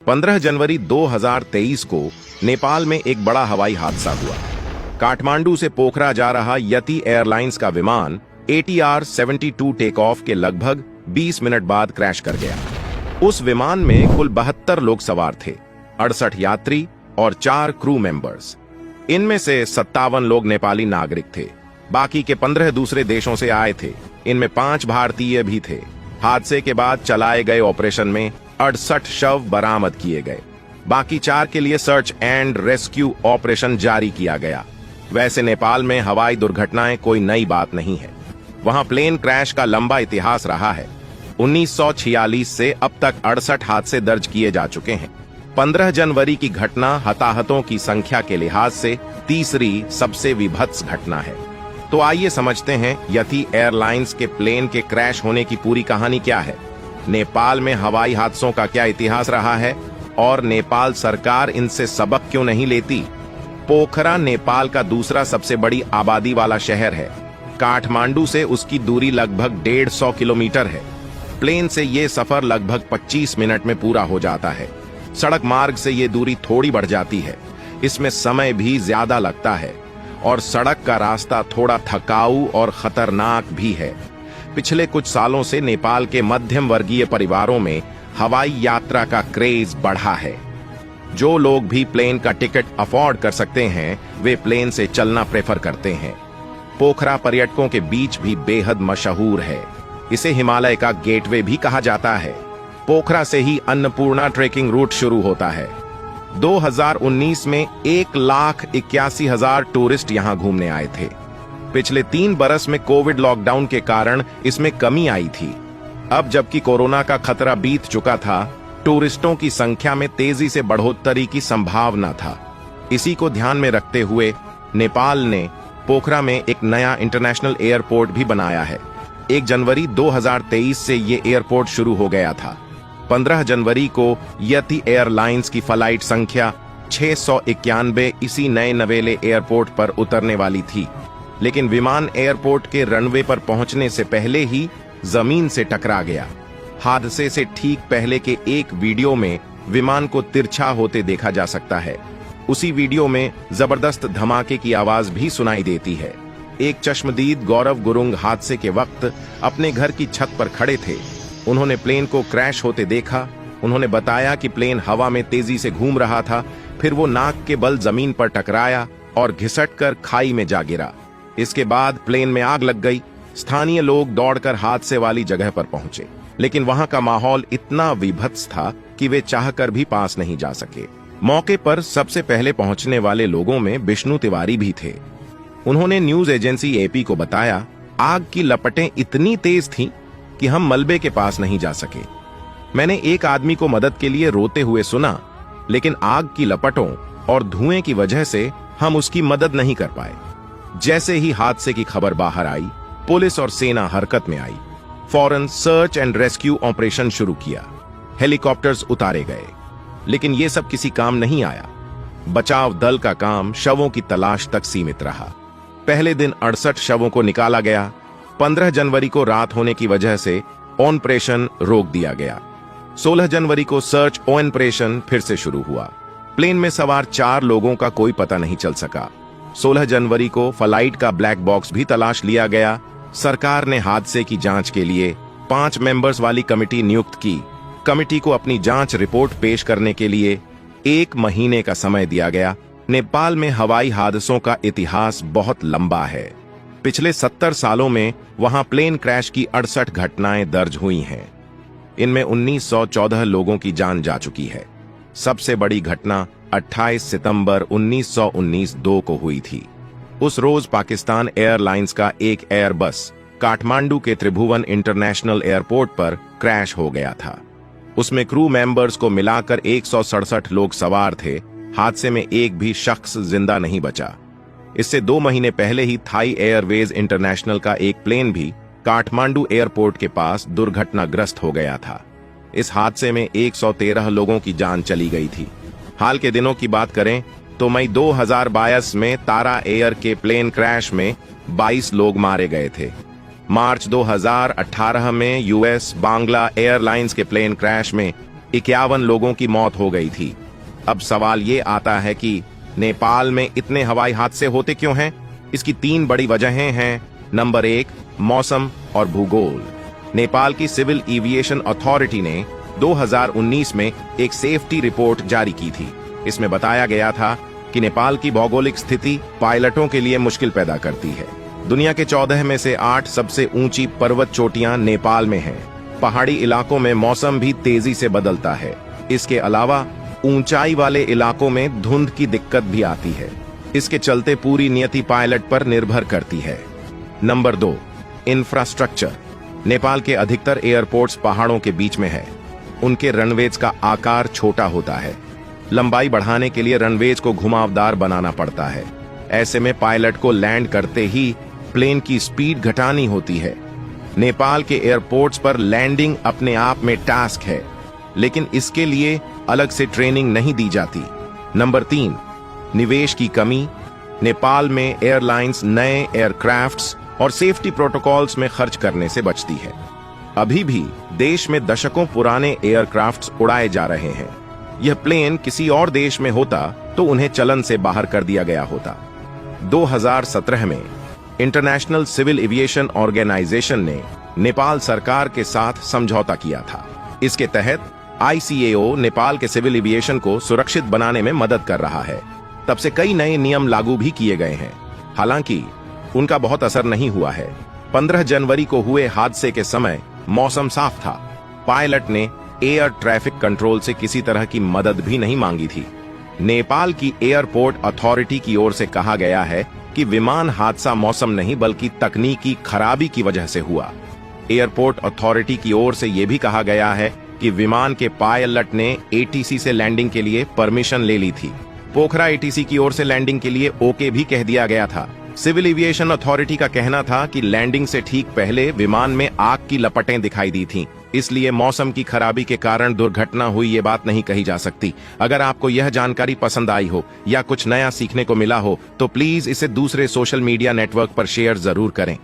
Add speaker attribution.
Speaker 1: 15 जनवरी 2023 को नेपाल में एक बड़ा हवाई हादसा हुआ। काठमांडू से पोखरा जा रहा यति एयरलाइंस का विमान ATR 72 टेक ऑफ के लगभग 20 मिनट बाद क्रैश कर गया। उस विमान में कुल 72 लोग सवार थे, 68 यात्री और 4 क्रू मेंबर्स। इनमें से 57 लोग नेपाली नागरिक थे, बाकी के 15 दूसरे देशों से आए थे। इनमें 5 भारतीय भी थे। हादसे के बाद चलाए गए ऑपरेशन में 68 शव बरामद किए गए। बाकी 4 के लिए सर्च एंड रेस्क्यू ऑपरेशन जारी किया गया। वैसे नेपाल में हवाई दुर्घटनाएं कोई नई बात नहीं है। वहां प्लेन क्रैश का लंबा इतिहास रहा है। 1946 से अब तक 68 हादसे दर्ज किए जा चुके हैं। 15 जनवरी की घटना हताहतों की संख्या के लिहाज से तीसरी सबसे विभत्स घटना है। तो आइए समझते हैं यति एयरलाइंस के प्लेन के क्रैश होने की पूरी कहानी क्या है, नेपाल में हवाई हादसों का क्या इतिहास रहा है और नेपाल सरकार इनसे सबक क्यों नहीं लेती। पोखरा नेपाल का दूसरा सबसे बड़ी आबादी वाला शहर है। काठमांडू से उसकी दूरी लगभग 150 किलोमीटर है। प्लेन से ये सफर लगभग 25 मिनट में पूरा हो जाता है। सड़क मार्ग से ये दूरी थोड़ी बढ़ जाती है। इसमें समय भी ज्यादा लगता है और सड़क का रास्ता थोड़ा थकाऊ और खतरनाक भी है। पिछले कुछ सालों से नेपाल के मध्यम वर्गीय परिवारों में हवाई यात्रा का क्रेज बढ़ा है। जो लोग भी प्लेन का टिकट अफोर्ड कर सकते हैं, वे प्लेन से चलना प्रेफर करते हैं। पोखरा पर्यटकों के बीच भी बेहद मशहूर है। इसे हिमालय का गेटवे भी कहा जाता है। पोखरा से ही अन्नपूर्णा ट्रेकिंग रूट शुरू होता है। 2019 में 1,81,000 टूरिस्ट यहां घूमने आए थे। पिछले 3 बरस में कोविड लॉकडाउन के कारण इसमें कमी आई थी। अब जबकि कोरोना का खतरा बीत चुका था, टूरिस्टों की संख्या में तेजी से बढ़ोतरी की संभावना था। इसी को ध्यान में रखते हुए नेपाल ने पोखरा में एक नया इंटरनेशनल एयरपोर्ट भी बनाया है। 1 जनवरी 2023 से ये एयरपोर्ट शुरू हो गया था। 15 जनवरी को यति एयरलाइंस की फ्लाइट संख्या 691 इसी नए नवेले एयरपोर्ट पर उतरने वाली थी, लेकिन विमान एयरपोर्ट के रनवे पर पहुंचने से पहले ही जमीन से टकरा गया। हादसे से ठीक पहले के एक वीडियो में विमान को तिरछा होते देखा जा सकता है। उसी वीडियो में जबरदस्त धमाके की आवाज भी सुनाई देती है। एक चश्मदीद गौरव गुरुंग हादसे के वक्त अपने घर की छत पर खड़े थे। उन्होंने प्लेन को क्रैश होते देखा। उन्होंने बताया कि प्लेन हवा में तेजी से घूम रहा था, फिर वो नाक के बल जमीन पर टकराया और घिसटकर खाई में जा गिरा। इसके बाद प्लेन में आग लग गई। स्थानीय लोग दौड़कर हादसे वाली जगह पर पहुंचे, लेकिन वहां का माहौल इतना विभत्स था कि वे चाहकर भी पास नहीं जा सके। मौके पर सबसे पहले पहुंचने वाले लोगों में विष्णु तिवारी भी थे। उन्होंने न्यूज एजेंसी AP को बताया, आग की लपटें इतनी तेज थीं कि हम मलबे के पास नहीं जा सके। मैंने एक आदमी को मदद के लिए रोते हुए सुना, लेकिन आग की लपटों और धुएं की वजह से हम उसकी मदद नहीं कर पाए। जैसे ही हादसे की खबर बाहर आई, पुलिस और सेना हरकत में आई। फौरन सर्च एंड रेस्क्यू ऑपरेशन शुरू किया। हेलीकॉप्टर्स उतारे गए, लेकिन यह सब किसी काम नहीं आया। बचाव दल का काम शवों की तलाश तक सीमित रहा। पहले दिन 68 शवों को निकाला गया। 15 जनवरी को रात होने की वजह से ऑपरेशन रोक दिया गया। 16 जनवरी को सर्च ऑपरेशन फिर से शुरू हुआ। प्लेन में सवार 4 लोगों का कोई पता नहीं चल सका। 16 जनवरी को फ्लाइट का ब्लैक बॉक्स भी तलाश लिया गया। सरकार ने हादसे की जांच के लिए 5 मेंबर्स वाली कमेटी नियुक्त की। कमेटी को अपनी जांच रिपोर्ट पेश करने के लिए 1 महीने का समय दिया गया। नेपाल में हवाई हादसों का इतिहास बहुत लंबा है। पिछले 70 सालों में वहां प्लेन क्रैश की 68 घटनाएं दर्ज हुई हैं। इनमें 1914 लोगों की जान जा चुकी है। सबसे बड़ी घटना 28 सितंबर 1919 2 को हुई थी। उस रोज पाकिस्तान एयरलाइंस का एक एयरबस काठमांडू के त्रिभुवन इंटरनेशनल एयरपोर्ट पर क्रैश हो गया था। उसमें क्रू मेंबर्स को मिलाकर 167 लोग सवार थे। हादसे में एक भी शख्स जिंदा नहीं बचा। इससे 2 महीने पहले ही थाई एयरवेज इंटरनेशनल का एक प्लेन भी काठमांडू एयरपोर्ट के पास दुर्घटनाग्रस्त हो गया था। इस हादसे में 113 लोगों की जान चली गई थी। हाल के दिनों की बात करें तो मई 2022 में तारा एयर के प्लेन क्रैश में 22 लोग मारे गए थे। मार्च 2018 में US बांग्ला एयरलाइंस के प्लेन क्रैश में 51 लोगों की मौत हो गई थी। अब सवाल ये आता है कि नेपाल में इतने हवाई हादसे होते क्यों हैं? इसकी 3 बड़ी वजहें हैं। नंबर 1, मौसम और भूगोल। नेपाल की सिविल एविएशन अथॉरिटी ने 2019 में एक सेफ्टी रिपोर्ट जारी की थी। इसमें बताया गया था कि नेपाल की भौगोलिक स्थिति पायलटों के लिए मुश्किल पैदा करती है। दुनिया के 14 में से 8 सबसे ऊंची पर्वत चोटियां नेपाल में हैं। पहाड़ी इलाकों में मौसम भी तेजी से बदलता है। इसके अलावा ऊंचाई वाले इलाकों में धुंध की दिक्कत भी आती है। इसके चलते पूरी नियति पायलट पर निर्भर करती है। Number 2, infrastructure. नेपाल के अधिकतर एयरपोर्ट्स पहाड़ों के बीच में है। उनके रनवेज का आकार छोटा होता है। लंबाई बढ़ाने के लिए रनवेज को घुमावदार बनाना पड़ता है। ऐसे में पायलट को लैंड करते ही प्लेन की स्पीड घटानी होती है। नेपाल के एयरपोर्ट्स पर लैंडिंग अपने आप में टास्क है, लेकिन इसके लिए अलग से ट्रेनिंग नहीं दी जाती। नंबर 3, निवेश की कमी। नेपाल में एयरलाइंस नए एयरक्राफ्ट्स और सेफ्टी प्रोटोकॉल्स में खर्च करने से बचती है। अभी भी देश में दशकों पुराने एयरक्राफ्ट्स उड़ाए जा रहे हैं। यह प्लेन किसी और देश में होता तो उन्हें चलन से बाहर कर दिया गया होता। 2017 में इंटरनेशनल सिविल एविएशन ऑर्गेनाइजेशन ने नेपाल सरकार के साथ समझौता किया था। इसके तहत ICAO नेपाल के सिविल एविएशन को सुरक्षित बनाने में मदद कर रहा है। तब से कई नए नियम लागू भी किए गए हैं। हालांकि उनका बहुत असर नहीं हुआ है। 15 जनवरी को हुए हादसे के समय मौसम साफ था। पायलट ने एयर ट्रैफिक कंट्रोल से किसी तरह की मदद भी नहीं मांगी थी। नेपाल की एयरपोर्ट अथॉरिटी की ओर से कहा गया है कि विमान हादसा मौसम नहीं बल्कि तकनीकी खराबी की वजह से हुआ। एयरपोर्ट अथॉरिटी की ओर से यह भी कहा गया है कि विमान के पायलट ने ATC से लैंडिंग के लिए परमिशन ले ली थी। पोखरा ATC की ओर से लैंडिंग के लिए ओके भी कह दिया गया था। सिविल एविएशन अथॉरिटी का कहना था कि लैंडिंग से ठीक पहले विमान में आग की लपटें दिखाई दी थीं, इसलिए मौसम की खराबी के कारण दुर्घटना हुई ये बात नहीं कही जा सकती। अगर आपको यह जानकारी पसंद आई हो या कुछ नया सीखने को मिला हो तो प्लीज इसे दूसरे सोशल मीडिया नेटवर्क पर शेयर जरूर करें।